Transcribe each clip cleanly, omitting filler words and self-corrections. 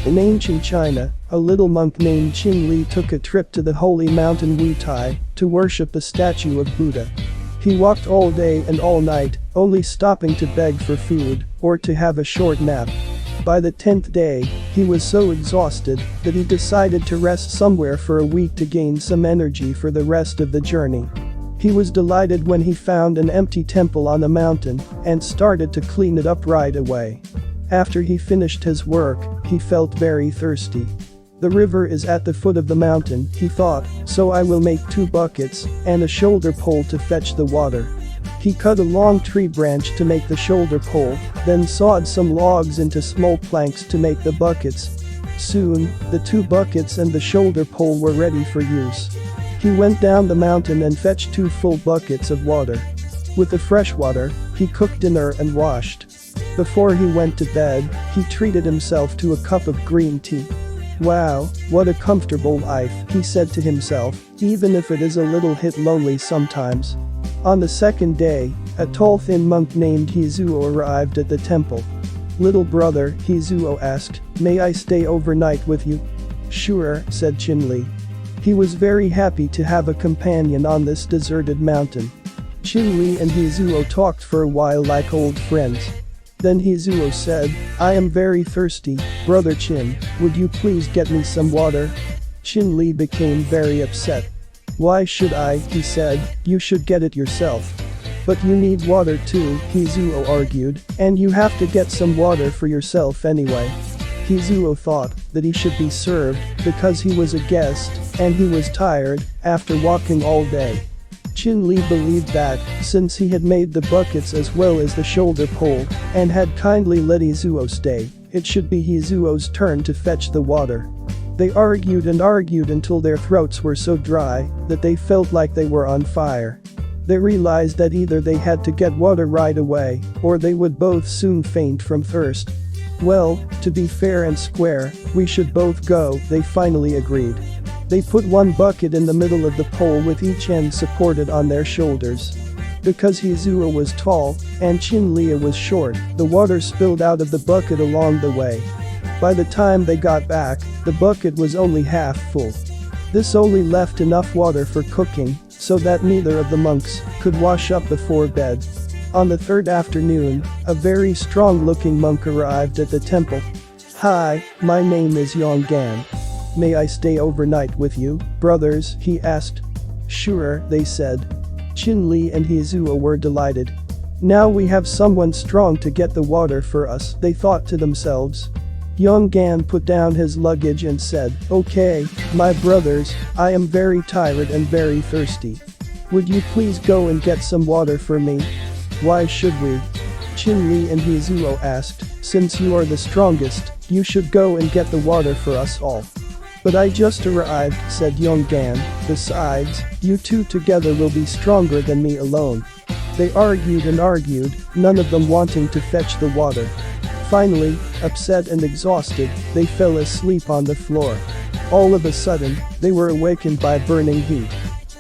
In ancient China, a little monk named Qin Li took a trip to the holy mountain Wutai to worship the statue of Buddha. He walked all day and all night, only stopping to beg for food or to have a short nap. By the 10th day, he was so exhausted that he decided to rest somewhere for a week to gain some energy for the rest of the journey. He was delighted when he found an empty temple on the mountain and started to clean it up right away. After he finished his work, he felt very thirsty. The river is at the foot of the mountain, he thought, so I will make 2 buckets and a shoulder pole to fetch the water. He cut a long tree branch to make the shoulder pole, then sawed some logs into small planks to make the buckets. Soon, the 2 buckets and the shoulder pole were ready for use. He went down the mountain and fetched 2 full buckets of water. With the fresh water, he cooked dinner and washed. Before he went to bed, he treated himself to a cup of green tea. Wow, what a comfortable life, he said to himself, even if it is a little hit lonely sometimes. On the 2nd day, a tall thin monk named Hizuo arrived at the temple. Little brother, Hizuo asked, may I stay overnight with you? Sure, said Qin Li. He was very happy to have a companion on this deserted mountain. Qin Li and Hizuo talked for a while like old friends. Then Hizuo said, I am very thirsty, brother Qin, would you please get me some water? Qin Li became very upset. Why should I, he said, you should get it yourself. But you need water too, Hizuo argued, and you have to get some water for yourself anyway. Hizuo thought that he should be served because he was a guest and he was tired after walking all day. Qin Li believed that, since he had made the buckets as well as the shoulder pole and had kindly let Hizuo stay, it should be Hizuo's turn to fetch the water. They argued and argued until their throats were so dry that they felt like they were on fire. They realized that either they had to get water right away or they would both soon faint from thirst. Well, to be fair and square, we should both go, they finally agreed. They put 1 bucket in the middle of the pole with each end supported on their shoulders. Because Hizuo was tall and Qin Li was short, the water spilled out of the bucket along the way. By the time they got back, the bucket was only half full. This only left enough water for cooking, so that neither of the monks could wash up before bed. On the 3rd afternoon, a very strong-looking monk arrived at the temple. Hi, my name is Yonggan. May I stay overnight with you, brothers, he asked. Sure, they said. Qin Li and Hizuo were delighted. Now we have someone strong to get the water for us, they thought to themselves. Yonggan put down his luggage and said, okay, my brothers, I am very tired and very thirsty. Would you please go and get some water for me? Why should we? Qin Li and Hizuo asked, since you are the strongest, you should go and get the water for us all. But I just arrived, said Yonggan, besides, you 2 together will be stronger than me alone. They argued and argued, none of them wanting to fetch the water. Finally, upset and exhausted, they fell asleep on the floor. All of a sudden, they were awakened by burning heat.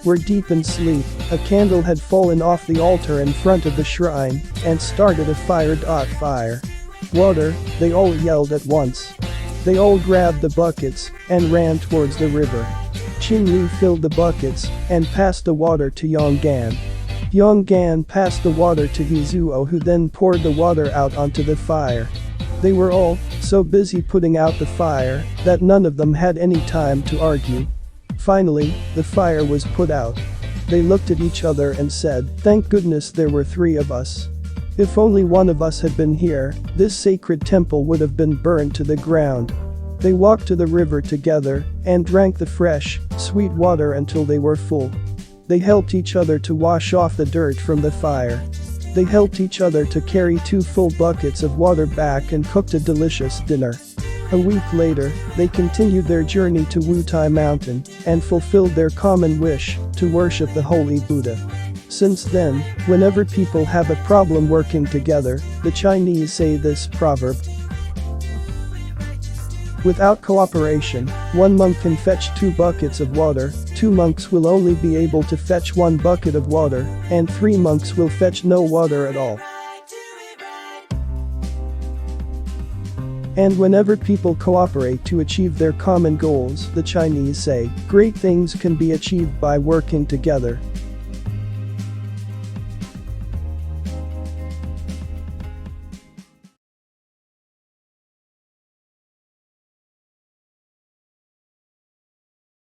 Were deep in sleep, a candle had fallen off the altar in front of the shrine and started a fire. Fire. Water, they all yelled at once. They all grabbed the buckets and ran towards the river. Qin Li filled the buckets and passed the water to Yonggan. Yonggan passed the water to Hizuo, who then poured the water out onto the fire. They were all so busy putting out the fire that none of them had any time to argue. Finally, the fire was put out. They looked at each other and said, thank goodness there were 3 of us. If only one of us had been here, this sacred temple would have been burned to the ground. They walked to the river together and drank the fresh, sweet water until they were full. They helped each other to wash off the dirt from the fire. They helped each other to carry 2 full buckets of water back and cooked a delicious dinner. A week later, they continued their journey to Wutai Mountain and fulfilled their common wish to worship the holy Buddha. Since then, whenever people have a problem working together, the Chinese say this proverb. Without cooperation, 1 monk can fetch 2 buckets of water, 2 monks will only be able to fetch 1 bucket of water, and 3 monks will fetch no water at all. And whenever people cooperate to achieve their common goals, the Chinese say, great things can be achieved by working together.